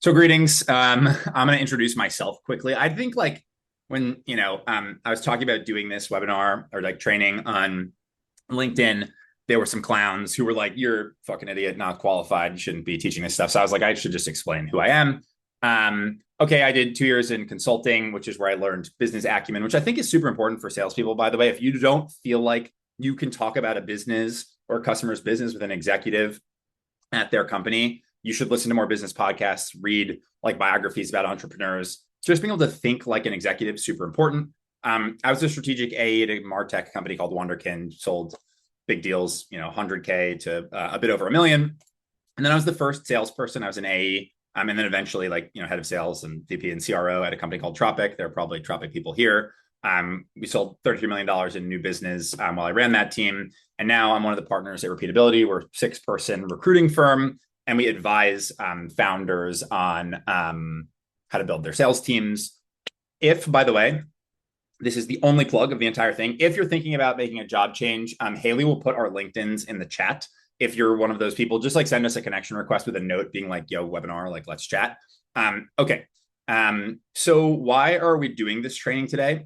So greetings. I'm going to introduce myself quickly. I think like when, I was talking about doing this webinar or like training on LinkedIn, there were some clowns who were like, you're a fucking idiot, not qualified. You shouldn't be teaching this stuff. So I was like, I should just explain who I am. Okay, I did 2 years in consulting, which is where I learned business acumen, which I think is super important for salespeople, by the way. If you don't feel like you can talk about a business or a customer's business with an executive at their company, you should listen to more business podcasts, read like biographies about entrepreneurs. Just being able to think like an executive is super important. I was a strategic AE at a MarTech company called Wonderkin, sold big deals, 100K to a bit over 1 million. And then I was the first salesperson. I was an AE, and then eventually head of sales and VP and CRO at a company called Tropic. There are probably Tropic people here. We sold $33 million in new business while I ran that team. And now I'm one of the partners at Repeatability. We're a 6-person recruiting firm, and we advise founders on how to build their sales teams. If, by the way, this is the only plug of the entire thing, if you're thinking about making a job change, Haley will put our LinkedIns in the chat. If you're one of those people, just like send us a connection request with a note being like, yo, webinar, like let's chat. Okay. So why are we doing this training today?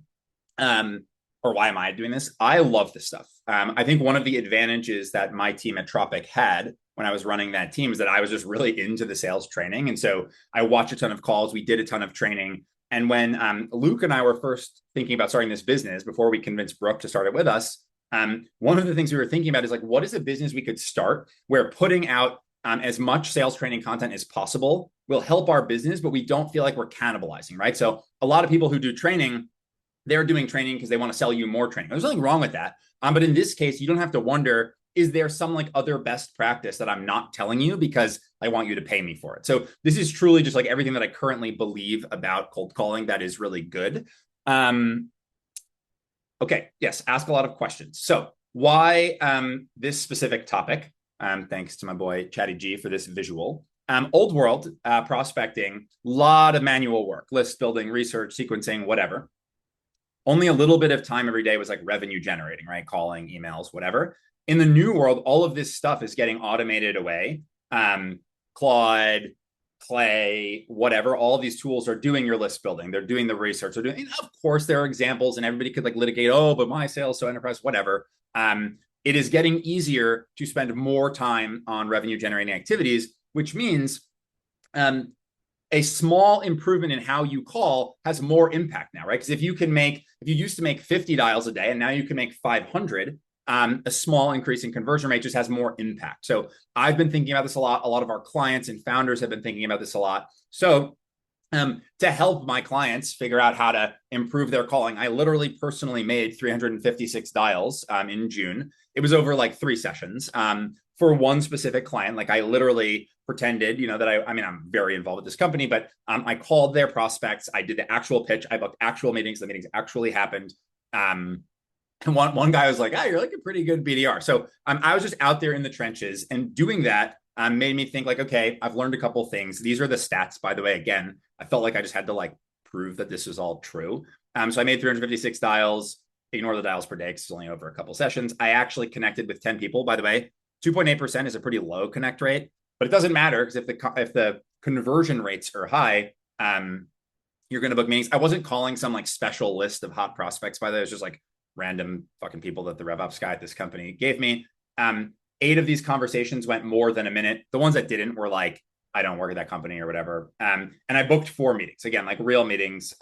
Or why am I doing this? I love this stuff. I think one of the advantages that my team at Tropic had when I was running that team is that I was just really into the sales training. And so I watched a ton of calls. We did a ton of training. And when Luke and I were first thinking about starting this business, before we convinced Brooke to start it with us, one of the things we were thinking about is like, what is a business we could start where putting out as much sales training content as possible will help our business, but we don't feel like we're cannibalizing, right? So a lot of people who do training, they're doing training because they want to sell you more training. There's nothing wrong with that. But in this case, you don't have to wonder, is there some like other best practice that I'm not telling you because I want you to pay me for it? So this is truly just like everything that I currently believe about cold calling that is really good. Okay, yes, ask a lot of questions. So why this specific topic? Thanks to my boy Chatty G for this visual. Old world prospecting, a lot of manual work, list building, research, sequencing, whatever. Only a little bit of time every day was like revenue generating, right? Calling, emails, whatever. In the new world, all of this stuff is getting automated away. Claude, Clay, whatever, all of these tools are doing your list building. They're doing the research. They're doing, and of course, there are examples, and everybody could like litigate, oh, but my sales, so enterprise, whatever. It is getting easier to spend more time on revenue generating activities, which means a small improvement in how you call has more impact now, right? Because if you used to make 50 dials a day and now you can make 500, a small increase in conversion rate just has more impact. So I've been thinking about this a lot. A lot of our clients and founders have been thinking about this a lot. So to help my clients figure out how to improve their calling, I literally personally made 356 dials in June. It was over like 3 sessions for one specific client. Like I literally pretended, that I'm very involved with this company, but I called their prospects. I did the actual pitch. I booked actual meetings. The meetings actually happened. And one guy was like, you're like a pretty good BDR. So I was just out there in the trenches, and doing that made me think like, okay, I've learned a couple things. These are the stats, by the way. Again, I felt like I just had to like prove that this was all true. So I made 356 dials. Ignore the dials per day because it's only over a couple sessions. I actually connected with 10 people, by the way. 2.8% is a pretty low connect rate, but it doesn't matter because if the conversion rates are high, you're going to book meetings. I wasn't calling some like special list of hot prospects, by the way. It was just like random fucking people that the RevOps guy at this company gave me. 8 of these conversations went more than a minute. The ones that didn't were like, I don't work at that company or whatever. And I booked 4 meetings, again, like real meetings.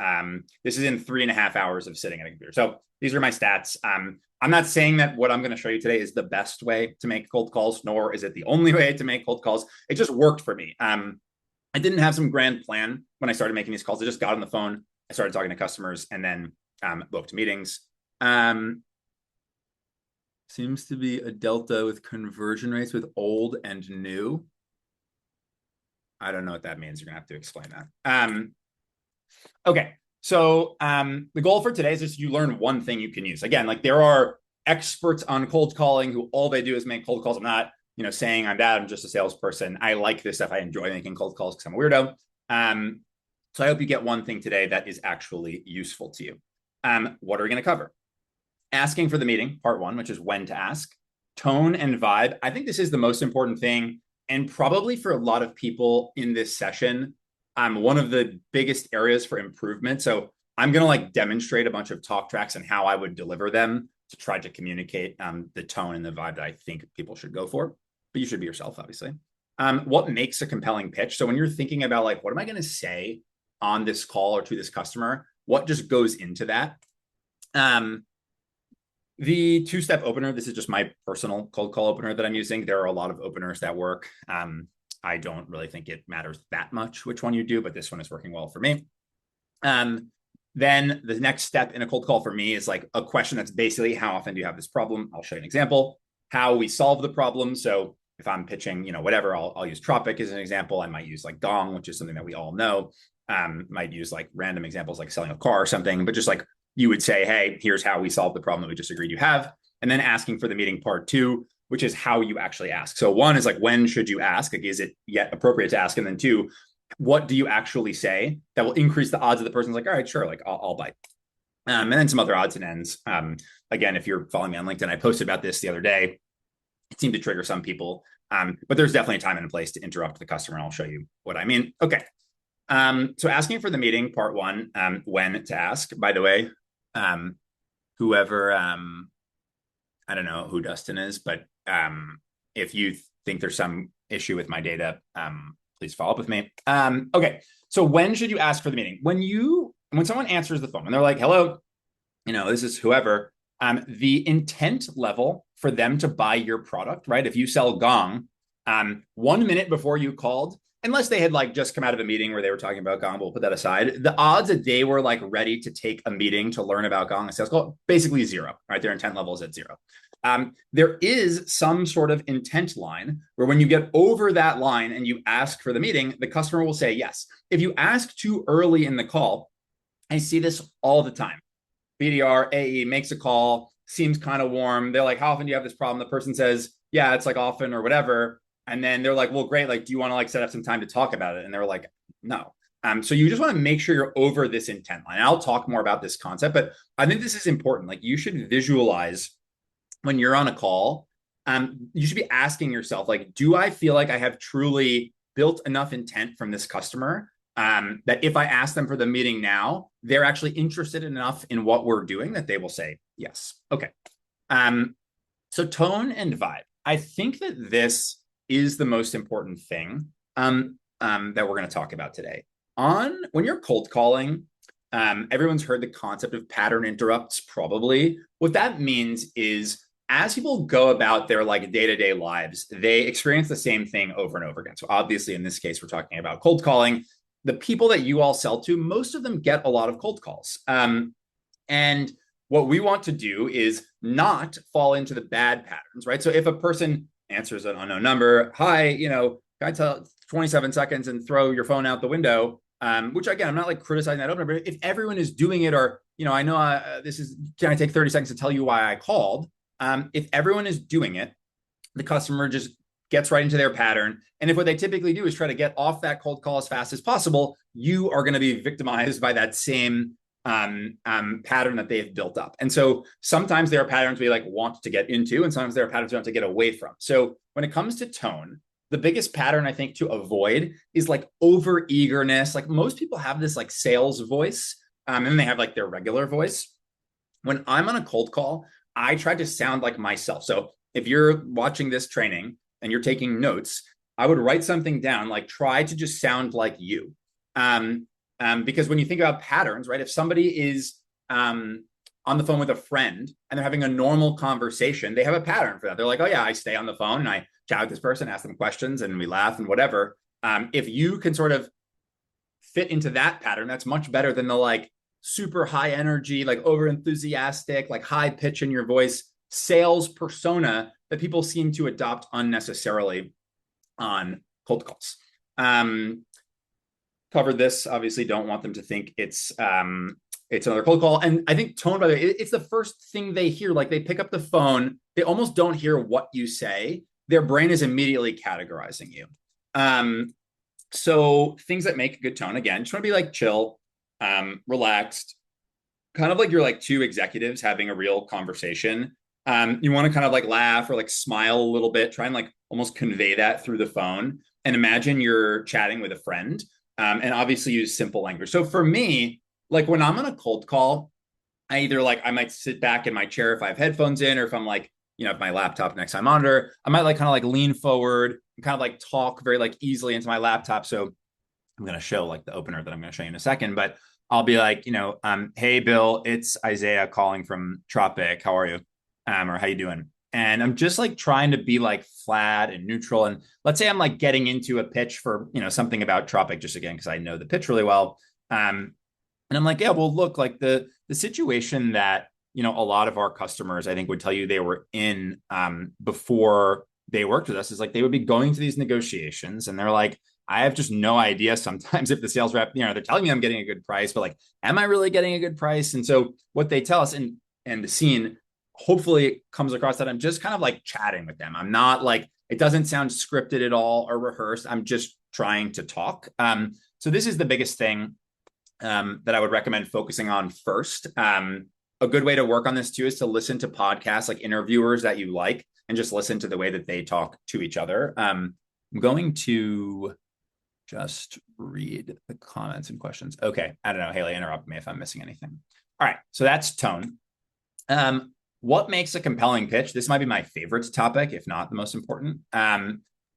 This is in 3.5 hours of sitting at a computer. So these are my stats. I'm not saying that what I'm going to show you today is the best way to make cold calls, nor is it the only way to make cold calls. It just worked for me. I didn't have some grand plan when I started making these calls. I just got on the phone. I started talking to customers and then booked meetings. Seems to be a delta with conversion rates with old and new. I don't know what that means. You're gonna have to explain that. Okay, so the goal for today is just you learn one thing you can use. Again, like there are experts on cold calling who all they do is make cold calls. I'm not, saying I'm that. I'm just a salesperson. I like this stuff. I enjoy making cold calls because I'm a weirdo. So I hope you get one thing today that is actually useful to you. What are we gonna cover? Asking for the meeting, part 1, which is when to ask. Tone and vibe. I think this is the most important thing. And probably for a lot of people in this session, one of the biggest areas for improvement. So I'm going to like demonstrate a bunch of talk tracks and how I would deliver them to try to communicate the tone and the vibe that I think people should go for. But you should be yourself, obviously. What makes a compelling pitch? So when you're thinking about like, what am I going to say on this call or to this customer? What just goes into that? The two-step opener, this is just my personal cold call opener that I'm using. There are a lot of openers that work. I don't really think it matters that much which one you do, but this one is working well for me. Then the next step in a cold call for me is like a question that's basically, how often do you have this problem? I'll show you an example, how we solve the problem. So if I'm pitching, whatever, I'll use Tropic as an example. I might use like Gong, which is something that we all know. Might use like random examples like selling a car or something, but just like you would say, hey, here's how we solve the problem that we just agreed you have. And then asking for the meeting part 2, which is how you actually ask. So 1 is like, when should you ask? Like, is it yet appropriate to ask? And then 2, what do you actually say that will increase the odds of the person's like, all right, sure, like I'll bite. And then some other odds and ends. Again, if you're following me on LinkedIn, I posted about this the other day. It seemed to trigger some people, but there's definitely a time and a place to interrupt the customer, and I'll show you what I mean. Okay. So asking for the meeting, part 1, when to ask. By the way, whoever, I don't know who Dustin is, but if you think there's some issue with my data, please follow up with me. Okay, so when should you ask for the meeting? When someone answers the phone and they're like, hello, this is whoever, the intent level for them to buy your product, right? If you sell Gong, 1 minute before you called, unless they had like just come out of a meeting where they were talking about Gong, we'll put that aside. The odds that they were like ready to take a meeting to learn about Gong and sales call, basically 0, right? Their intent level is at 0. There is some sort of intent line where when you get over that line and you ask for the meeting, the customer will say yes. If you ask too early in the call, I see this all the time. BDR, AE makes a call, seems kind of warm. They're like, how often do you have this problem? The person says, yeah, it's like often or whatever. And then they're like, well, great. Like, do you want to like set up some time to talk about it? And they're like, no. So you just want to make sure you're over this intent line. I'll talk more about this concept, but I think this is important. Like, you should visualize when you're on a call. You should be asking yourself, like, do I feel like I have truly built enough intent from this customer that if I ask them for the meeting now, they're actually interested enough in what we're doing that they will say yes. Okay. So tone and vibe. I think that this is the most important thing that we're going to talk about today. When you're cold calling, everyone's heard the concept of pattern interrupts, probably. What that means is as people go about their like day-to-day lives, they experience the same thing over and over again. So obviously, in this case, we're talking about cold calling. The people that you all sell to, most of them get a lot of cold calls. And what we want to do is not fall into the bad patterns, right? So if a person answers an unknown number, hi, can I tell 27 seconds and throw your phone out the window? Which again, I'm not like criticizing that opener, but if everyone is doing it, or, I know can I take 30 seconds to tell you why I called? If everyone is doing it, the customer just gets right into their pattern. And if what they typically do is try to get off that cold call as fast as possible, you are going to be victimized by that same pattern that they've built up. And so sometimes there are patterns we like want to get into, and sometimes there are patterns we want to get away from. So when it comes to tone, the biggest pattern I think to avoid is like over eagerness. Like most people have this like sales voice, and then they have like their regular voice. When I'm on a cold call, I try to sound like myself. So if you're watching this training and you're taking notes, I would write something down, like try to just sound like you. Because when you think about patterns, right? If somebody is on the phone with a friend and they're having a normal conversation, they have a pattern for that. They're like, oh yeah, I stay on the phone and I chat with this person, ask them questions, and we laugh and whatever. If you can sort of fit into that pattern, that's much better than the like super high energy, like over enthusiastic, like high pitch in your voice sales persona that people seem to adopt unnecessarily on cold calls. Covered this, obviously don't want them to think it's another cold call. And I think tone, by the way, it's the first thing they hear. Like they pick up the phone, they almost don't hear what you say. Their brain is immediately categorizing you. So things that make a good tone, again, just want to be like chill, relaxed, kind of like you're like two executives having a real conversation. You want to kind of like laugh or like smile a little bit, try and like almost convey that through the phone. And imagine you're chatting with a friend. and obviously use simple language. So for me, like when I'm on a cold call, I either like I might sit back in my chair if I have headphones in, or if I'm like, if my laptop next to my monitor, I might like kind of like lean forward and kind of like talk very like easily into my laptop. So I'm going to show like the opener that I'm going to show you in a second, but I'll be like, hey, Bill, it's Isaiah calling from Tropic. How are you? Or how you doing? And I'm just like trying to be like flat and neutral. And let's say I'm like getting into a pitch for, something about Tropic, just again, because I know the pitch really well. And I'm like, yeah, well, look, like the situation that, a lot of our customers, I think, would tell you they were in before they worked with us is like they would be going to these negotiations and they're like, I have just no idea sometimes if the sales rep, they're telling me I'm getting a good price, but like, am I really getting a good price? And so what they tell us, and the scene hopefully it comes across that I'm just kind of like chatting with them. I'm not like, it doesn't sound scripted at all or rehearsed. I'm just trying to talk. So this is the biggest thing that I would recommend focusing on first. A good way to work on this too is to listen to podcasts, like interviewers that you like, and just listen to the way that they talk to each other. I'm going to just read the comments and questions. Okay. I don't know. Haley, interrupt me if I'm missing anything. All right. So that's tone. What makes a compelling pitch? This might be my favorite topic, if not the most important.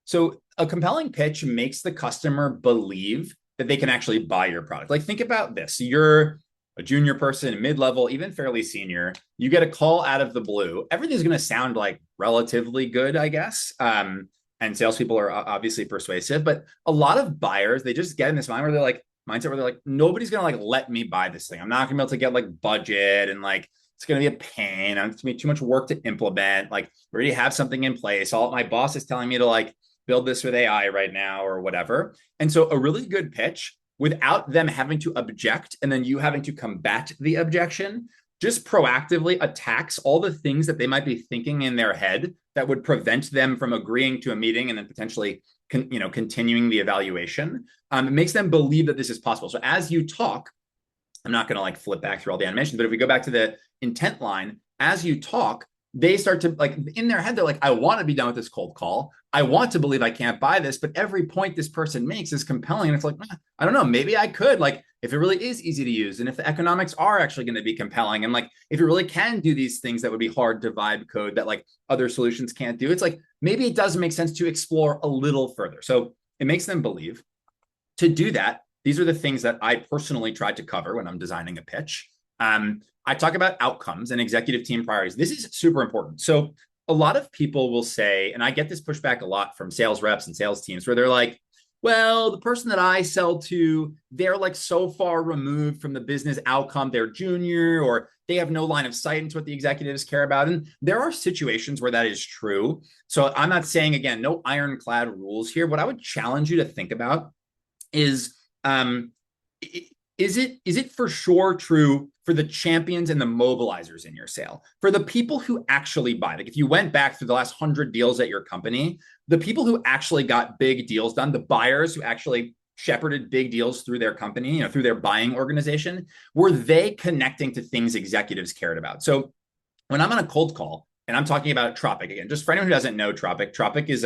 So a compelling pitch makes the customer believe that they can actually buy your product. Like think about this. You're a junior person, mid-level, even fairly senior. You get a call out of the blue. Everything's going to sound like relatively good, I guess. And salespeople are obviously persuasive, but a lot of buyers, they just get in this mindset where they're like, nobody's going to like let me buy this thing. I'm not going to be able to get like budget, and like it's going to be a pain. It's going to be too much work to implement. Like we already have something in place. All my boss is telling me to like build this with AI right now or whatever. And so a really good pitch, without them having to object and then you having to combat the objection, just proactively attacks all the things that they might be thinking in their head that would prevent them from agreeing to a meeting and then potentially continuing the evaluation. It makes them believe that this is possible. So as you talk, I'm not going to like flip back through all the animations, but if we go back to the intent line, as you talk, they start to like in their head, they're like, I want to be done with this cold call. I want to believe I can't buy this, but every point this person makes is compelling. And it's like, I don't know, maybe I could, like, if it really is easy to use, and if the economics are actually going to be compelling, and like, if it really can do these things that would be hard to vibe code that like other solutions can't do, it's like, maybe it does make sense to explore a little further. So it makes them believe. To do that, these are the things that I personally tried to cover when I'm designing a pitch. I talk about outcomes and executive team priorities. This is super important. So a lot of people will say, and I get this pushback a lot from sales reps and sales teams, where they're like, well, the person that I sell to, they're like so far removed from the business outcome. They're junior, or they have no line of sight into what the executives care about. And there are situations where that is true. So I'm not saying, again, no ironclad rules here. What I would challenge you to think about is it for sure true for the champions and the mobilizers in your sale? For the people who actually buy, like if you went back through the last 100 deals at your company, the people who actually got big deals done, the buyers who actually shepherded big deals through their company, through their buying organization, were they connecting to things executives cared about? So when I'm on a cold call and I'm talking about Tropic, again, just for anyone who doesn't know Tropic is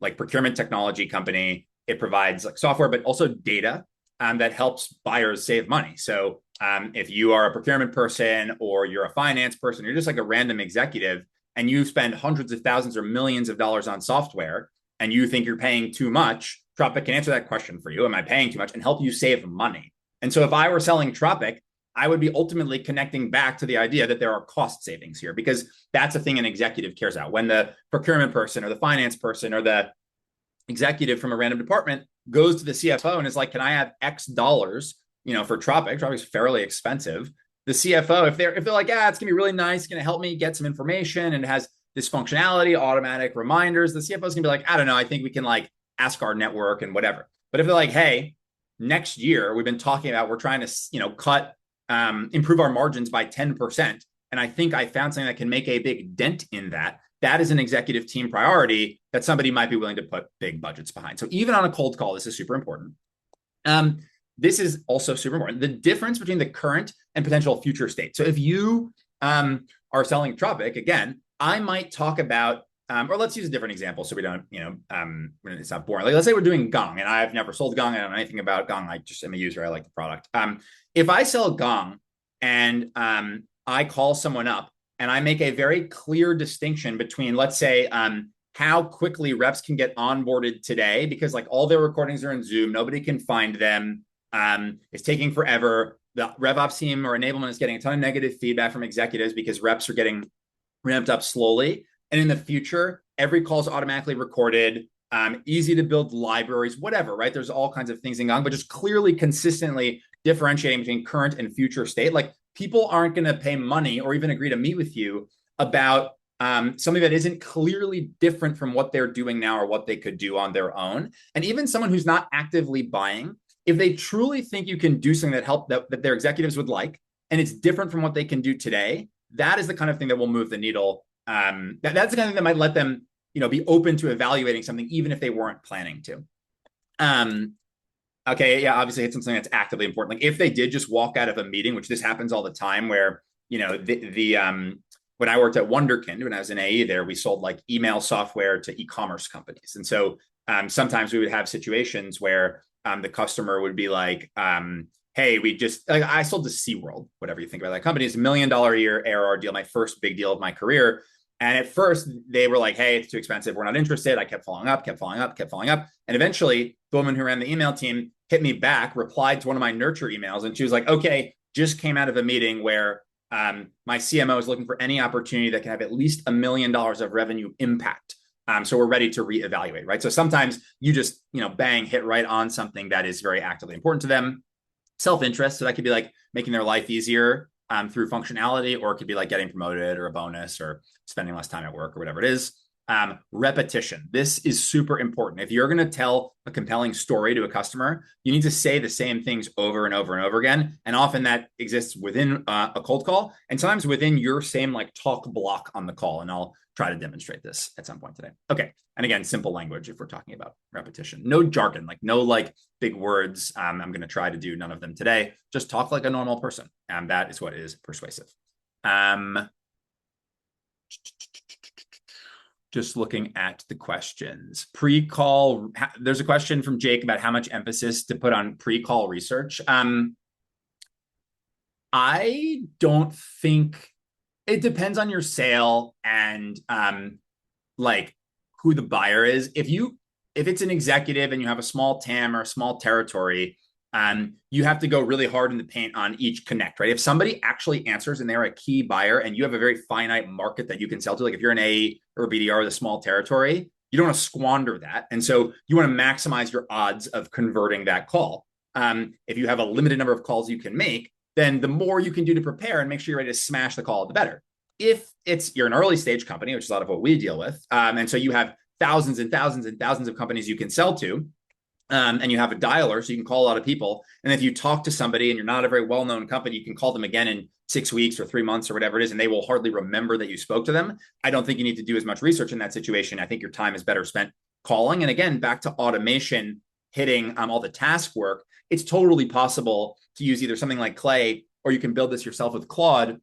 like procurement technology company. It provides like software, but also data that helps buyers save money. So if you are a procurement person or you're a finance person, you're just like a random executive and you spend hundreds of thousands or millions of dollars on software and you think you're paying too much, Tropic can answer that question for you. Am I paying too much? And help you save money. And so if I were selling Tropic, I would be ultimately connecting back to the idea that there are cost savings here, because that's a thing an executive cares about. When the procurement person or the finance person or the executive from a random department goes to the CFO and is like, can I have X dollars, for Tropic? Tropic's fairly expensive. The CFO, if they're like, yeah, it's gonna be really nice, it's gonna help me get some information and it has this functionality, automatic reminders, the CFO is gonna be like, I don't know, I think we can like ask our network and whatever. But if they're like, hey, next year we've been talking about, we're trying to improve our margins by 10%. And I think I found something that can make a big dent in that. That is an executive team priority that somebody might be willing to put big budgets behind. So even on a cold call, this is super important. This is also super important. The difference between the current and potential future state. So if you are selling Tropic, again, I might talk about or let's use a different example so we don't, it's not boring. Like, let's say we're doing Gong, and I've never sold Gong. I don't know anything about Gong. I just am a user. I like the product. If I sell Gong and I call someone up and I make a very clear distinction between, let's say, how quickly reps can get onboarded today, because like all their recordings are in Zoom, nobody can find them. It's taking forever. The RevOps team or enablement is getting a ton of negative feedback from executives because reps are getting ramped up slowly. And in the future, every call is automatically recorded, easy to build libraries, whatever, right? There's all kinds of things in Gong, but just clearly, consistently differentiating between current and future state. Like, people aren't going to pay money or even agree to meet with you about something that isn't clearly different from what they're doing now or what they could do on their own. And even someone who's not actively buying, if they truly think you can do something that their executives would like, and it's different from what they can do today, that is the kind of thing that will move the needle. That's the kind of thing that might let them, be open to evaluating something, even if they weren't planning to. Okay, yeah, obviously it's something that's actively important. Like, if they did just walk out of a meeting, which this happens all the time, where when I worked at Wonderkind, when I was in AE there, we sold like email software to e-commerce companies, and so sometimes we would have situations where the customer would be like, hey, I sold to SeaWorld, whatever you think about that company. It's $1 million a year ARR deal, my first big deal of my career. And at first they were like, hey, it's too expensive, we're not interested. I kept following up. And eventually the woman who ran the email team hit me back, replied to one of my nurture emails. And she was like, okay, just came out of a meeting where my CMO is looking for any opportunity that can have at least $1 million of revenue impact. So we're ready to reevaluate, right? So sometimes you just, bang, hit right on something that is very actively important to them. Self-interest, so that could be like making their life easier through functionality, or it could be like getting promoted or a bonus or spending less time at work or whatever it is. Repetition. This is super important. If you're going to tell a compelling story to a customer, you need to say the same things over and over and over again. And often that exists within a cold call, and sometimes within your same like talk block on the call. And I'll try to demonstrate this at some point today. Okay. And again, simple language if we're talking about repetition. No jargon, like no like big words. I'm going to try to do none of them today. Just talk like a normal person. And that is what is persuasive. Just looking at the questions. Pre-call, there's a question from Jake about how much emphasis to put on pre-call research. I don't think, it depends on your sale and like who the buyer is. If it's an executive and you have a small TAM or a small territory, you have to go really hard in the paint on each connect, right? If somebody actually answers and they're a key buyer and you have a very finite market that you can sell to, like if you're an A or a BDR with a small territory, you don't want to squander that. And so you want to maximize your odds of converting that call. If you have a limited number of calls you can make, then the more you can do to prepare and make sure you're ready to smash the call, the better. If you're an early stage company, which is a lot of what we deal with, and so you have thousands and thousands and thousands of companies you can sell to, and you have a dialer, so you can call a lot of people. And if you talk to somebody and you're not a very well-known company, you can call them again in 6 weeks or 3 months or whatever it is, and they will hardly remember that you spoke to them. I don't think you need to do as much research in that situation. I think your time is better spent calling. And again, back to automation, hitting all the task work, it's totally possible to use either something like Clay, or you can build this yourself with Claude,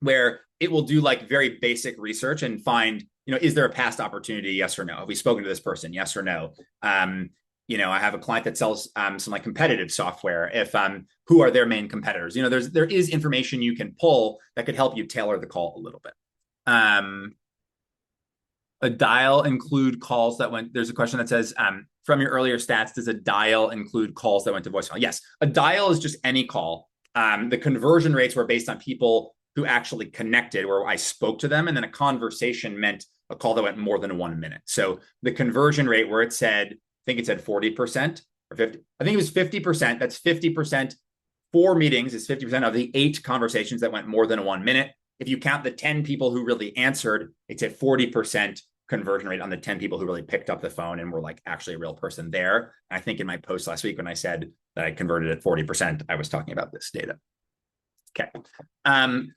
where it will do like very basic research and find, is there a past opportunity? Yes or no. Have we spoken to this person? Yes or no. I have a client that sells some like competitive software. Who are their main competitors? There is information you can pull that could help you tailor the call a little bit. A dial include calls that went, there's a question that says, from your earlier stats, does a dial include calls that went to voicemail? Yes, a dial is just any call. The conversion rates were based on people who actually connected, where I spoke to them, and then a conversation meant a call that went more than 1 minute. So the conversion rate where it said, I think it said 40% or 50, I think it was 50%. That's 50%. 4 meetings is 50% of the 8 conversations that went more than 1 minute. If you count the 10 people who really answered, it's at 40% conversion rate on the 10 people who really picked up the phone and were like actually a real person there. And I think in my post last week, when I said that I converted at 40%, I was talking about this data. Okay.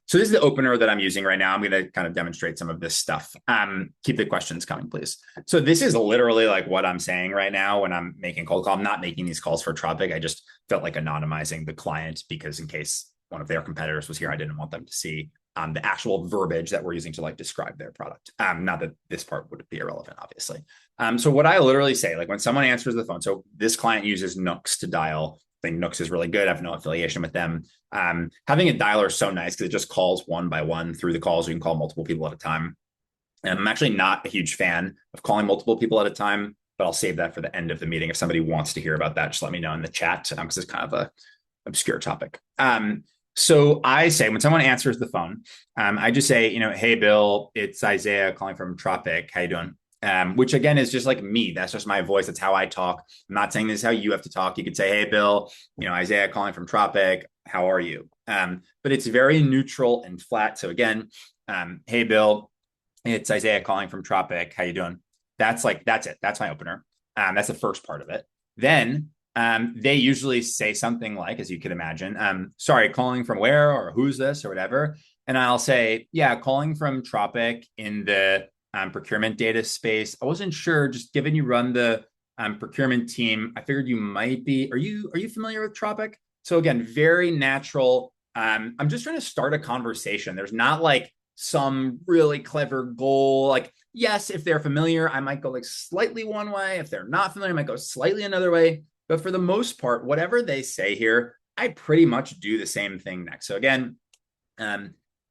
So this is the opener that I'm using right now. I'm going to kind of demonstrate some of this stuff. Keep the questions coming, please. So this is literally like what I'm saying right now when I'm making cold call. I'm not making these calls for Tropic. I just felt like anonymizing the client because in case one of their competitors was here, I didn't want them to see the actual verbiage that we're using to like describe their product. Not that this part would be irrelevant, obviously. So what I literally say, like when someone answers the phone, so this client uses Nooks to dial. I think Nooks is really good. I have no affiliation with them. Having a dialer is so nice because it just calls one by one through the calls. You can call multiple people at a time. And I'm actually not a huge fan of calling multiple people at a time, but I'll save that for the end of the meeting. If somebody wants to hear about that, just let me know in the chat because it's kind of a obscure topic. So I say when someone answers the phone, I just say, hey, Bill, it's Isaiah calling from Tropic. How you doing? Which again is just like me. That's just my voice. That's how I talk. I'm not saying this is how you have to talk. You could say, hey, Bill, Isaiah calling from Tropic. How are you? But it's very neutral and flat. So again, hey, Bill, it's Isaiah calling from Tropic. How you doing? That's it. That's my opener. That's the first part of it. Then they usually say something like, as you can imagine, sorry, calling from where or who's this or whatever. And I'll say, yeah, calling from Tropic in the procurement data space. I wasn't sure, just given you run the procurement team, I figured you might be. Are you familiar with Tropic? So again, very natural. I'm just trying to start a conversation. There's not like some really clever goal. Like, yes, if they're familiar, I might go like slightly one way. If they're not familiar, I might go slightly another way. But for the most part, whatever they say here, I pretty much do the same thing next. So again,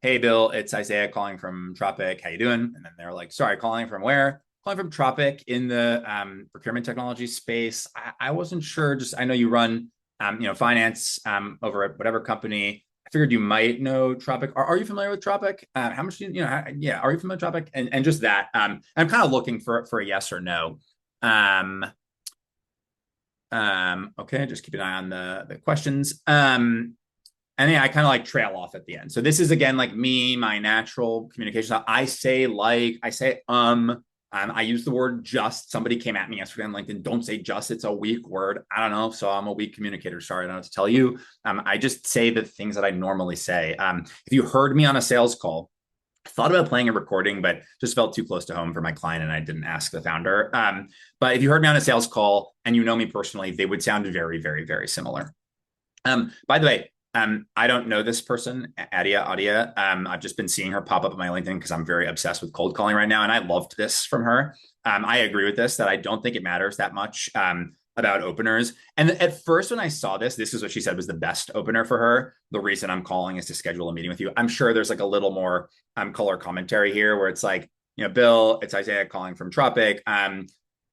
hey, Bill, it's Isaiah calling from Tropic. How you doing? And then they're like, sorry, calling from where? Calling from Tropic in the procurement technology space. I wasn't sure. Just I know you run, finance over at whatever company. I figured you might know Tropic. Are you familiar with Tropic? How much do you know? Yeah, are you familiar with Tropic? And just that. I'm kind of looking for a yes or no. Okay, just keep an eye on the questions. And yeah, I kind of like trail off at the end. So this is again like me, my natural communication. I say I use the word just. Somebody came at me yesterday on LinkedIn. Don't say just. It's a weak word. I don't know. So I'm a weak communicator. Sorry, I don't know what to tell you. I just say the things that I normally say. If you heard me on a sales call, I thought about playing a recording, but just felt too close to home for my client and I didn't ask the founder. But if you heard me on a sales call and you know me personally, they would sound very, very, very similar. By the way, I don't know this person, Adia. I've just been seeing her pop up on my LinkedIn because I'm very obsessed with cold calling right now. And I loved this from her. I agree with this, that I don't think it matters that much about openers. And at first, when I saw this is what she said was the best opener for her. The reason I'm calling is to schedule a meeting with you. I'm sure there's like a little more color commentary here where it's like, Bill, it's Isaiah calling from Tropic.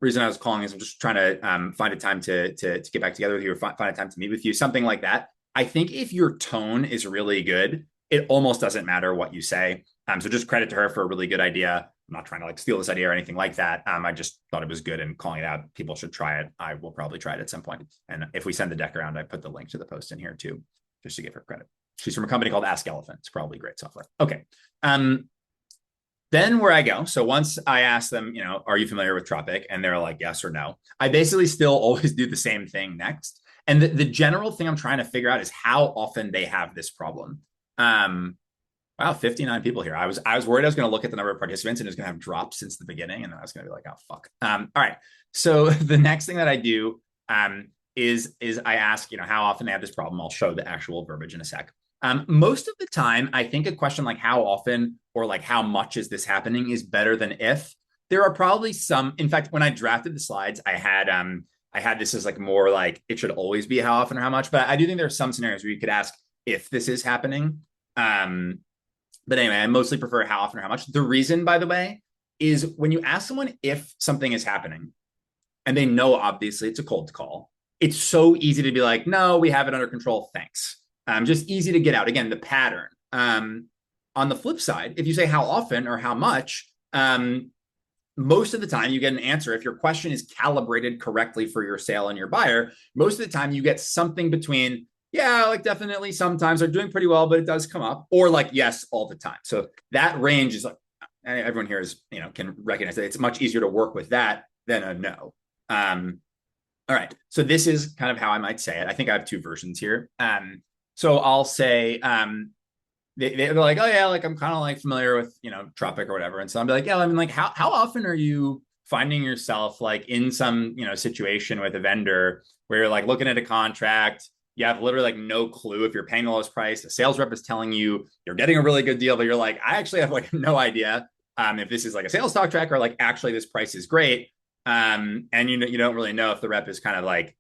Reason I was calling is I'm just trying to find a time to get back together with you or find a time to meet with you, something like that. I think if your tone is really good, it almost doesn't matter what you say. So just credit to her for a really good idea. I'm not trying to like steal this idea or anything like that. I just thought it was good and calling it out. People should try it. I will probably try it at some point. And if we send the deck around, I put the link to the post in here too, just to give her credit. She's from a company called Ask Elephant. It's probably great software. Okay. Then where I go. So once I ask them, are you familiar with Tropic? And they're like, yes or no. I basically still always do the same thing next. And the general thing I'm trying to figure out is how often they have this problem. Wow, 59 people here. I was worried I was going to look at the number of participants and it was going to have dropped since the beginning. And then I was going to be like, oh, fuck. All right. So the next thing that I do is I ask, how often they have this problem. I'll show the actual verbiage in a sec. Most of the time, I think a question like how often or like how much is this happening is better than if. There are probably some. In fact, when I drafted the slides, I had this as like more like it should always be how often or how much, but I do think there are some scenarios where you could ask if this is happening. But anyway, I mostly prefer how often or how much. The reason, by the way, is when you ask someone if something is happening and they know obviously it's a cold call, it's so easy to be like, no, we have it under control. Thanks. Just easy to get out. Again, the pattern. On the flip side, if you say how often or how much, most of the time you get an answer. If your question is calibrated correctly for your sale and your buyer, most of the time you get something between, yeah, like definitely sometimes they're doing pretty well, but it does come up, or like, yes, all the time. So that range is like, everyone here is, can recognize that it's much easier to work with that than a no. All right. So this is kind of how I might say it. I think I have two versions here. So I'll say, they're like, oh yeah, like I'm kind of like familiar with, Tropic or whatever. And so I'll be like, yeah, I mean, like how often are you finding yourself like in some, situation with a vendor where you're like looking at a contract, You have literally like no clue if you're paying the lowest price. The sales rep is telling you you're getting a really good deal, but you're like, I actually have like no idea if this is like a sales talk track or like actually this price is great. And you don't really know if the rep is kind of like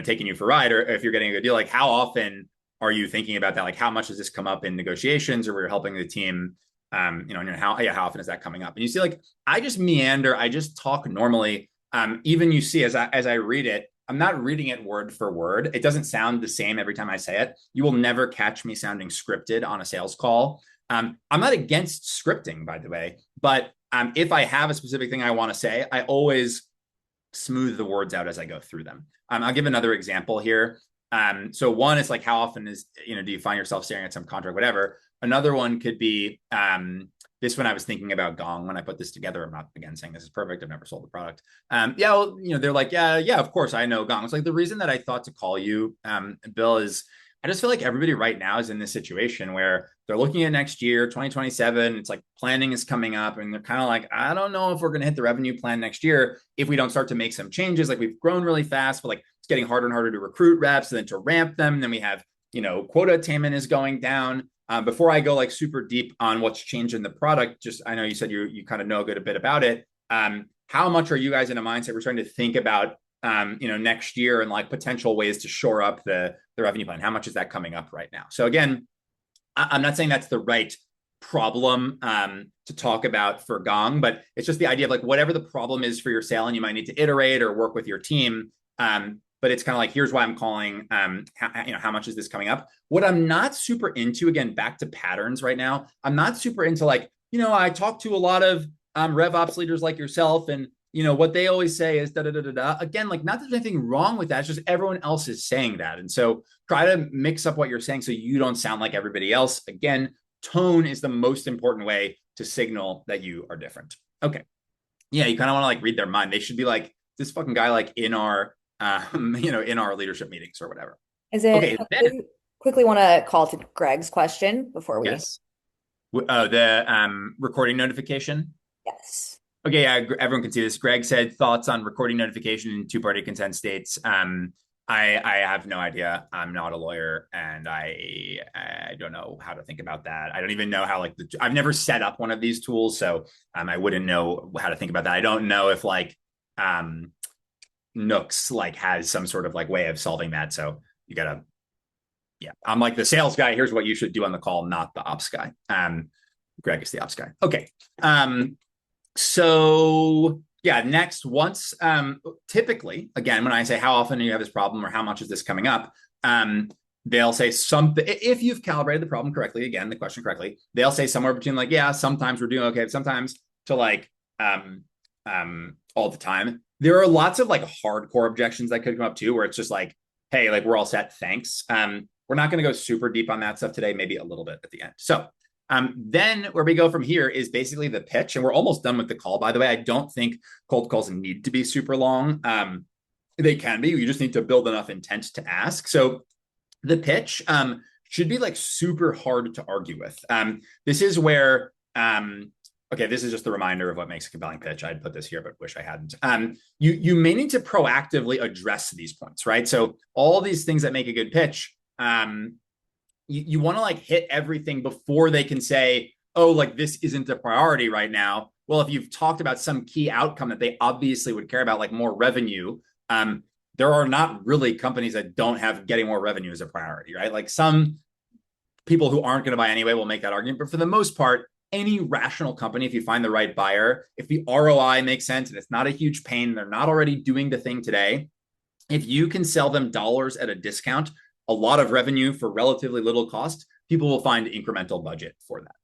taking you for a ride or if you're getting a good deal. Like how often are you thinking about that? Like how much does this come up in negotiations or where you're helping the team? And how often is that coming up? And you see, like I just meander, I just talk normally. Even you see as I read it, I'm not reading it word for word. It doesn't sound the same every time I say it. You will never catch me sounding scripted on a sales call. I'm not against scripting, by the way, but if I have a specific thing I want to say, I always smooth the words out as I go through them. I'll give another example here. So one is like, how often do you find yourself staring at some contract, whatever. Another one could be this one I was thinking about Gong when I put this together. I'm not again saying this is perfect. I've never sold the product. They're like, yeah, of course I know Gong. It's like the reason that I thought to call you, Bill, is I just feel like everybody right now is in this situation where they're looking at next year, 2027. It's like planning is coming up and they're kind of like, I don't know if we're going to hit the revenue plan next year if we don't start to make some changes. Like we've grown really fast, but like it's getting harder and harder to recruit reps and then to ramp them. And then we have, quota attainment is going down. Before I go like super deep on what's changed in the product, just I know you said you kind of know a good bit about it. How much are you guys in a mindset we're starting to think about next year and like potential ways to shore up the revenue plan? How much is that coming up right now? So again, I'm not saying that's the right problem to talk about for Gong, but it's just the idea of like whatever the problem is for your sale, and you might need to iterate or work with your team. But it's kind of like, here's why I'm calling, how much is this coming up? What I'm not super into, again, back to patterns right now, I'm not super into like, I talk to a lot of RevOps leaders like yourself, and what they always say is da da da da da. Again, like not that there's anything wrong with that. It's just everyone else is saying that. And so try to mix up what you're saying so you don't sound like everybody else. Again, tone is the most important way to signal that you are different. Okay. Yeah, you kind of want to like read their mind. They should be like, this fucking guy like in our in our leadership meetings or whatever. Is it Okay, then quickly want to call to Greg's question before we? yes. The recording notification. Yes. Okay, yeah, everyone can see this. Greg said thoughts on recording notification in two-party consent states. I have no idea. I'm not a lawyer, and I don't know how to think about that. I don't even know how I've never set up one of these tools, so I wouldn't know how to think about that. I don't know if Nooks has some sort of way of solving that. So you gotta, yeah. I'm like the sales guy. Here's what you should do on the call, not the ops guy. Greg is the ops guy. Okay. So yeah, next once, typically, again, when I say how often do you have this problem or how much is this coming up, they'll say something, if you've calibrated the problem correctly, again, the question correctly, they'll say somewhere between yeah, sometimes we're doing okay, sometimes to all the time. There are lots of hardcore objections that could come up too, where it's just hey, we're all set, thanks. We're not going to go super deep on that stuff today, maybe a little bit at the end. So then where we go from here is basically the pitch, and we're almost done with the call, by the way. I don't think cold calls need to be super long. They can be. You just need to build enough intent to ask. So the pitch should be super hard to argue with. This is where okay, this is just a reminder of what makes a compelling pitch. I'd put this here, but wish I hadn't. You may need to proactively address these points, right? So all these things that make a good pitch, you want to hit everything before they can say, oh, this isn't a priority right now. Well, if you've talked about some key outcome that they obviously would care about, more revenue, there are not really companies that don't have getting more revenue as a priority, right? Some people who aren't going to buy anyway will make that argument, but for the most part, any rational company, if you find the right buyer, if the ROI makes sense and it's not a huge pain, they're not already doing the thing today, if you can sell them dollars at a discount, a lot of revenue for relatively little cost, people will find incremental budget for that.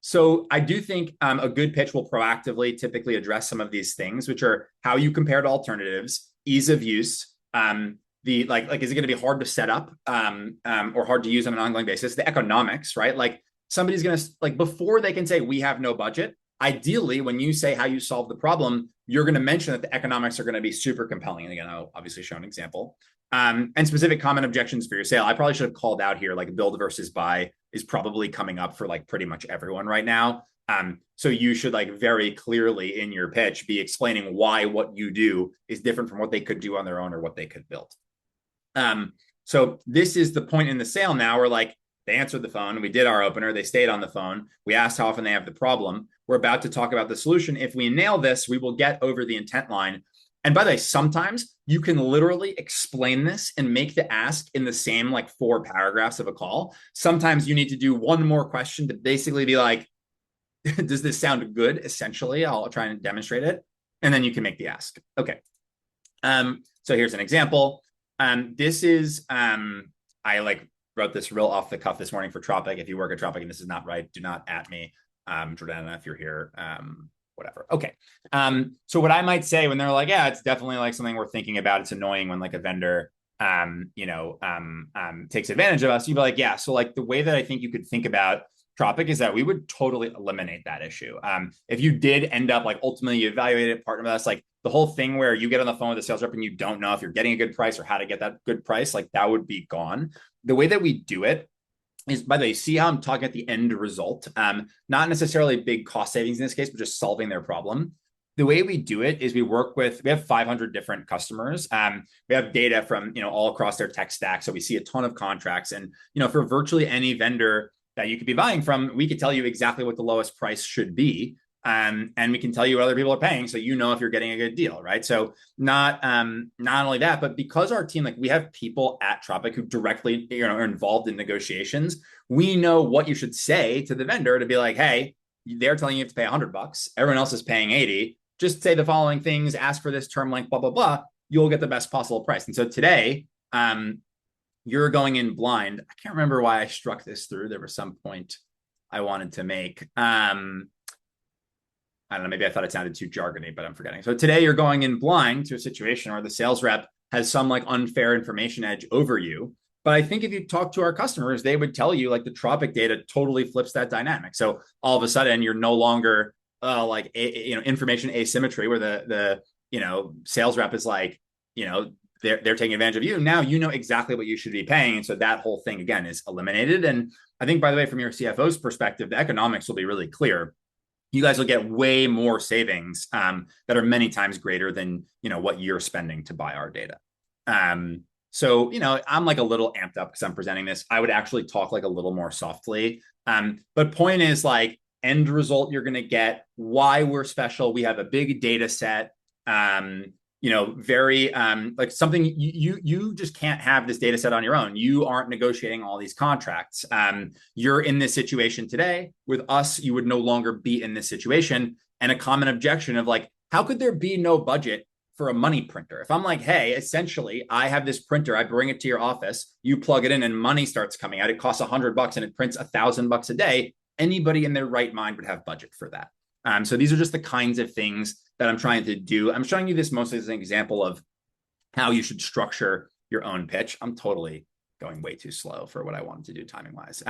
So I do think a good pitch will proactively typically address some of these things, which are how you compare to alternatives, ease of use, is it going to be hard to set up or hard to use on an ongoing basis? The economics, right? Somebody's going to, before they can say, we have no budget, ideally, when you say how you solve the problem, you're going to mention that the economics are going to be super compelling. And again, I'll obviously show an example. And specific common objections for your sale. I probably should have called out here, build versus buy is probably coming up for pretty much everyone right now. So you should very clearly in your pitch be explaining why what you do is different from what they could do on their own or what they could build. So this is the point in the sale now where like they answered the phone, we did our opener, they stayed on the phone, we asked how often they have the problem. We're about to talk about the solution. If we nail this, we will get over the intent line. And by the way, sometimes you can literally explain this and make the ask in the same like 4 paragraphs of a call. Sometimes you need to do one more question to basically be like, does this sound good? Essentially, I'll try and demonstrate it. And then you can make the ask. Okay. So here's an example. This is, I like wrote this real off the cuff this morning for Tropic. If you work at Tropic and this is not right, do not at me. Jordana, if you're here, whatever. Okay. So what I might say when they're like, yeah, it's definitely like something we're thinking about. It's annoying when like a vendor, takes advantage of us. You'd be like, yeah. So like the way that I think you could think about Tropic is that we would totally eliminate that issue. If you did end up like ultimately you evaluated partner with us, like the whole thing where you get on the phone with a sales rep and you don't know if you're getting a good price or how to get that good price, like that would be gone. The way that we do it is, by the way, see how I'm talking at the end result, not necessarily big cost savings in this case, but just solving their problem. The way we do it is we have 500 different customers. We have data from, all across their tech stack. So we see a ton of contracts and, for virtually any vendor that you could be buying from, we could tell you exactly what the lowest price should be. And we can tell you what other people are paying, so if you're getting a good deal, right? So not only that, but because our team, like we have people at Tropic who directly are involved in negotiations, we know what you should say to the vendor to be like, hey, they're telling you have to pay $100, everyone else is paying 80. Just say the following things, ask for this term length, blah blah blah. You'll get the best possible price. And so today, you're going in blind. I can't remember why I struck this through. There was some point I wanted to make. I don't know, maybe I thought it sounded too jargony, but I'm forgetting. So today you're going in blind to a situation where the sales rep has some like unfair information edge over you. But I think if you talk to our customers, they would tell you like the Tropic data totally flips that dynamic. So all of a sudden you're no longer information asymmetry where the sales rep is like, they're taking advantage of you. Now you know exactly what you should be paying. And so that whole thing, again, is eliminated. And I think, by the way, from your CFO's perspective, the economics will be really clear. You guys will get way more savings that are many times greater than, what you're spending to buy our data. So, I'm like a little amped up because I'm presenting this. I would actually talk like a little more softly. But point is like end result, you're going to get why we're special. We have a big data set. Very like something you just can't have this data set on your own. You aren't negotiating all these contracts. You're in this situation today. With us, you would no longer be in this situation. And a common objection of like, how could there be no budget for a money printer? If I'm like, hey, essentially, I have this printer, I bring it to your office, you plug it in, and money starts coming out. It costs $100 and it prints $1,000 a day. Anybody in their right mind would have budget for that. So these are just the kinds of things that I'm trying to do. I'm showing you this mostly as an example of how you should structure your own pitch. I'm totally going way too slow for what I wanted to do timing wise.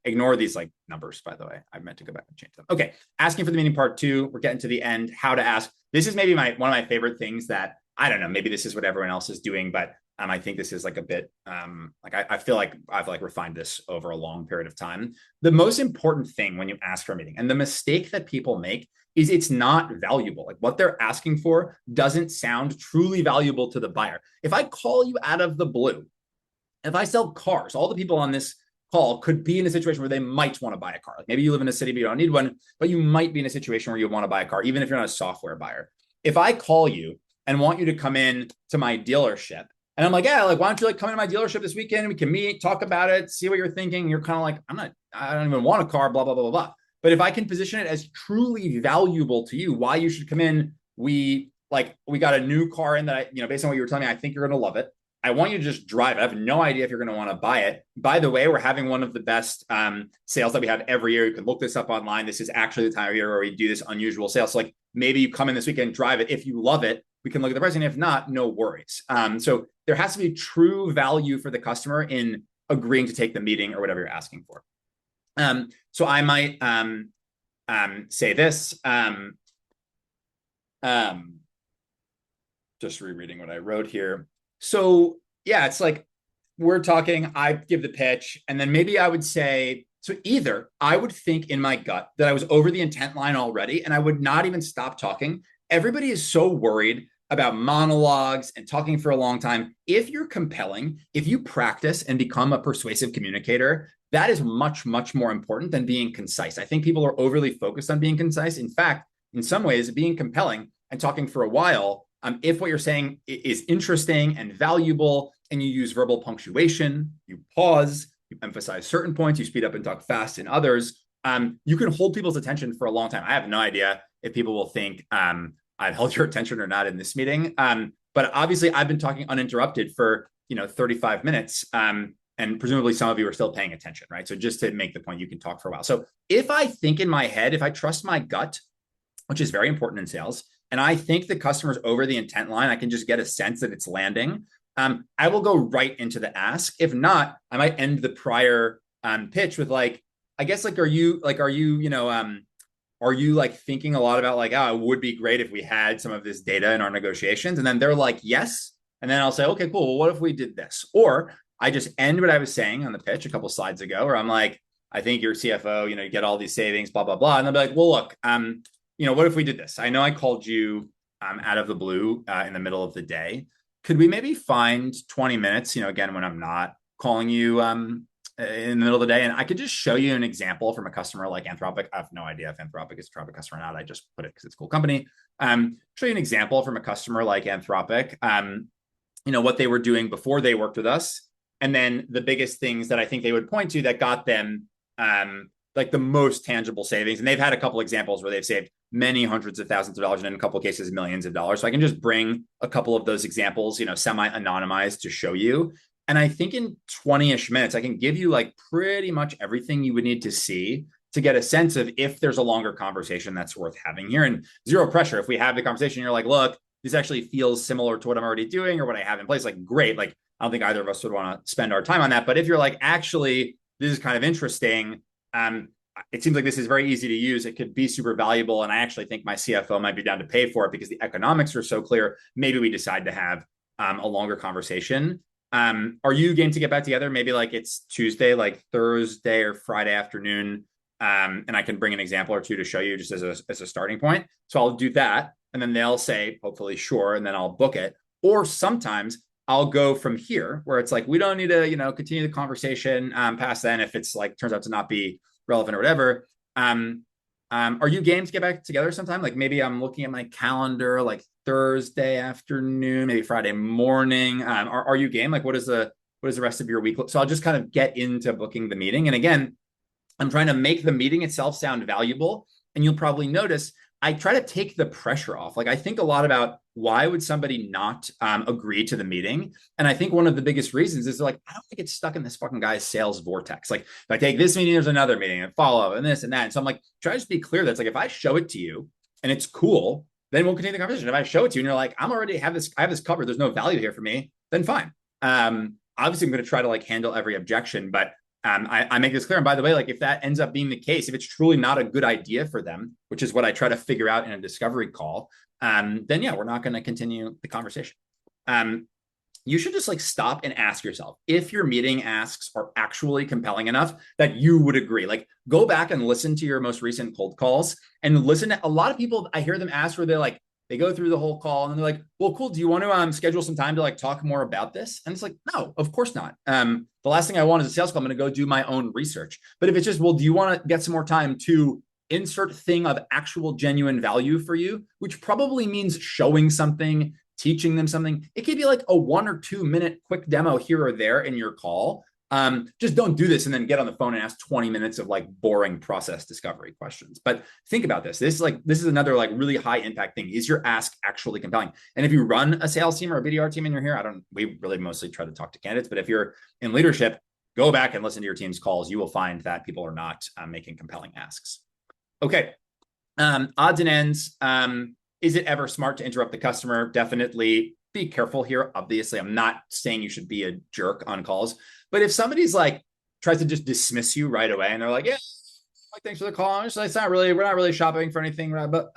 Ignore these like numbers, by the way. I meant to go back and change them. Okay, asking for the meeting part 2. We're getting to the end. How to ask. This is maybe one of my favorite things that I don't know. Maybe this is what everyone else is doing, but I think this is like a bit I feel like I've like refined this over a long period of time. The most important thing when you ask for a meeting, and the mistake that people make, is it's not valuable. Like what they're asking for doesn't sound truly valuable to the buyer. If I call you out of the blue, if I sell cars, all the people on this call could be in a situation where they might want to buy a car. Like maybe you live in a city but you don't need one, but you might be in a situation where you want to buy a car, even if you're not a software buyer. If I call you and want you to come in to my dealership, and I'm like, yeah, like, why don't you like come into my dealership this weekend? We can meet, talk about it, see what you're thinking. You're kind of like, I don't even want a car, blah, blah, blah, blah, blah. But if I can position it as truly valuable to you, why you should come in, we got a new car in that, based on what you were telling me, I think you're going to love it. I want you to just drive it. I have no idea if you're going to want to buy it. By the way, we're having one of the best sales that we have every year. You can look this up online. This is actually the time of year where we do this unusual sale. So like maybe you come in this weekend, drive it. If you love it, we can look at the price. And if not, no worries. So there has to be true value for the customer in agreeing to take the meeting or whatever you're asking for. So I might say this. Just rereading what I wrote here. So yeah, it's like we're talking, I give the pitch, and then maybe I would say, so either I would think in my gut that I was over the intent line already, and I would not even stop talking. Everybody is so worried about monologues and talking for a long time. If you're compelling, if you practice and become a persuasive communicator, that is much, much more important than being concise. I think people are overly focused on being concise. In fact, in some ways, being compelling and talking for a while, if what you're saying is interesting and valuable, and you use verbal punctuation, you pause, you emphasize certain points, you speed up and talk fast in others, you can hold people's attention for a long time. I have no idea if people will think I've held your attention or not in this meeting. But obviously I've been talking uninterrupted for 35 minutes. And presumably some of you are still paying attention, right? So just to make the point, you can talk for a while. So if I think in my head, if I trust my gut, which is very important in sales, and I think the customer's over the intent line, I can just get a sense that it's landing. I will go right into the ask. If not, I might end the prior pitch with are you thinking a lot about it would be great if we had some of this data in our negotiations? And then they're like, yes. And then I'll say, okay, cool. Well, what if we did this? Or I just end what I was saying on the pitch a couple slides ago, where I'm like, I think your CFO, you get all these savings, blah, blah, blah. And they'll be like, well, look, what if we did this? I know I called you out of the blue in the middle of the day. Could we maybe find 20 minutes, again, when I'm not calling you in the middle of the day, and I could just show you an example from a customer like Anthropic. I have no idea if Anthropic is a Anthropic customer or not. I just put it because it's a cool company. Show you an example from a customer like Anthropic, what they were doing before they worked with us. And then the biggest things that I think they would point to that got them the most tangible savings. And they've had a couple examples where they've saved many hundreds of thousands of dollars, and in a couple of cases, millions of dollars. So I can just bring a couple of those examples, semi-anonymized to show you. And I think in 20-ish minutes, I can give you pretty much everything you would need to see to get a sense of if there's a longer conversation that's worth having here. And zero pressure. If we have the conversation, you're like, look, this actually feels similar to what I'm already doing or what I have in place, great. I don't think either of us would want to spend our time on that. But if you're like, actually, this is kind of interesting, it seems like this is very easy to use. It could be super valuable. And I actually think my CFO might be down to pay for it because the economics are so clear. Maybe we decide to have a longer conversation. Are you game to get back together? Maybe it's Tuesday, Thursday or Friday afternoon. And I can bring an example or two to show you just as a starting point. So I'll do that. And then they'll say, hopefully, sure. And then I'll book it. Or sometimes I'll go from here where it's we don't need to, continue the conversation past then if it's turns out to not be relevant or whatever. Are you game to get back together sometime? Maybe I'm looking at my calendar, Thursday afternoon, maybe Friday morning. Are you game? What is the rest of your week? So I'll just kind of get into booking the meeting. And again, I'm trying to make the meeting itself sound valuable. And you'll probably notice I try to take the pressure off. I think a lot about why would somebody not agree to the meeting? And I think one of the biggest reasons is I don't want to get stuck in this fucking guy's sales vortex. If I take this meeting, there's another meeting and follow up and this and that. And so I'm try to just be clear. That's if I show it to you and it's cool, then we'll continue the conversation. If I show it to you and you're like, I have this covered, there's no value here for me, then fine. Obviously I'm going to try to handle every objection, but I make this clear. And by the way, if that ends up being the case, if it's truly not a good idea for them, which is what I try to figure out in a discovery call, then yeah, we're not going to continue the conversation. You should just stop and ask yourself if your meeting asks are actually compelling enough that you would agree. Go back and listen to your most recent cold calls and listen to a lot of people. I hear them ask where they're they go through the whole call and then they're like, well, cool. Do you want to schedule some time to talk more about this? And it's no, of course not. The last thing I want is a sales call. I'm going to go do my own research. But if it's just, well, do you want to get some more time to insert thing of actual genuine value for you, which probably means showing something, teaching them something. It could be a 1 or 2 minute quick demo here or there in your call. Just don't do this and then get on the phone and ask 20 minutes of boring process discovery questions. But think about this. This is another really high impact thing. Is your ask actually compelling? And if you run a sales team or a BDR team and you're here, we really mostly try to talk to candidates, but if you're in leadership, go back and listen to your team's calls. You will find that people are not making compelling asks. Okay. Odds and ends. Is it ever smart to interrupt the customer? Definitely be careful here. Obviously, I'm not saying you should be a jerk on calls, but if somebody's tries to just dismiss you right away and they're like, yeah, thanks for the call. We're not really shopping for anything. But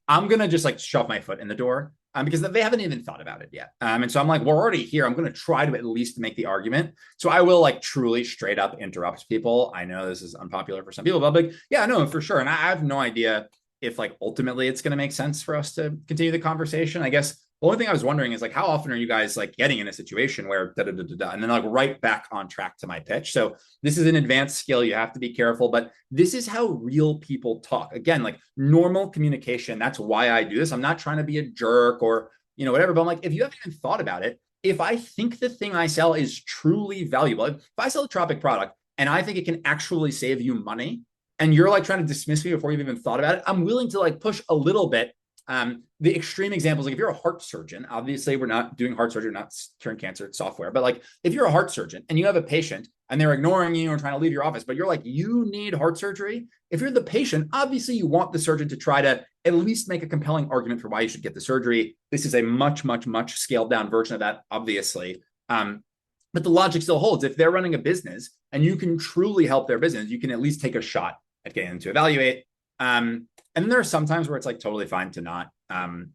I'm going to just shove my foot in the door because they haven't even thought about it yet. And so I'm we're already here. I'm going to try to at least make the argument. So I will truly straight up interrupt people. I know this is unpopular for some people, but I'm yeah, no, for sure. And I have no idea if ultimately it's going to make sense for us to continue the conversation. I guess The only thing I was wondering is like, how often are you guys like getting in a situation where da da da da da, and then like right back on track to my pitch? So this is an advanced skill. You have to be careful, but this is how real people talk. Again, like normal communication. That's why I do this. I'm not trying to be a jerk or, whatever, but I'm like, if you haven't even thought about it, if I think the thing I sell is truly valuable, if I sell a Tropic product and I think it can actually save you money, and you're like trying to dismiss me before you've even thought about it, I'm willing to like push a little bit. The extreme examples, like if you're a heart surgeon, obviously we're not doing heart surgery, not curing cancer software, but like if you're a heart surgeon and you have a patient and they're ignoring you or trying to leave your office, but you're like, you need heart surgery. If you're the patient, obviously you want the surgeon to try to at least make a compelling argument for why you should get the surgery. This is a much, much, much scaled down version of that, obviously. But the logic still holds. If they're running a business and you can truly help their business, you can at least take a shot at getting them to evaluate. And there are some times where it's like totally fine to not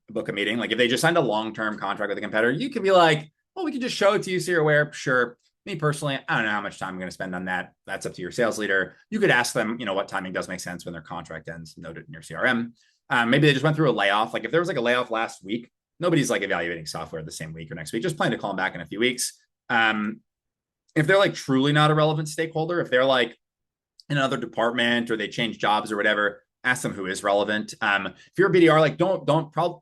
book a meeting. Like if they just signed a long-term contract with a competitor, you could be like, well, we can just show it to you so you're aware. Sure. Me personally, I don't know how much time I'm going to spend on that. That's up to your sales leader. You could ask them, what timing does make sense when their contract ends, note it in your CRM. Maybe they just went through a layoff. Like if there was like a layoff last week, nobody's like evaluating software the same week or next week. Just plan to call them back in a few weeks. If they're like truly not a relevant stakeholder, if they're like in another department or they change jobs or whatever, ask them who is relevant. If you're a BDR, like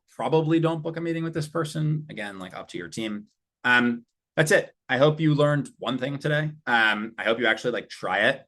probably don't book a meeting with this person. Again, like up to your team. That's it. I hope you learned one thing today. I hope you actually like try it.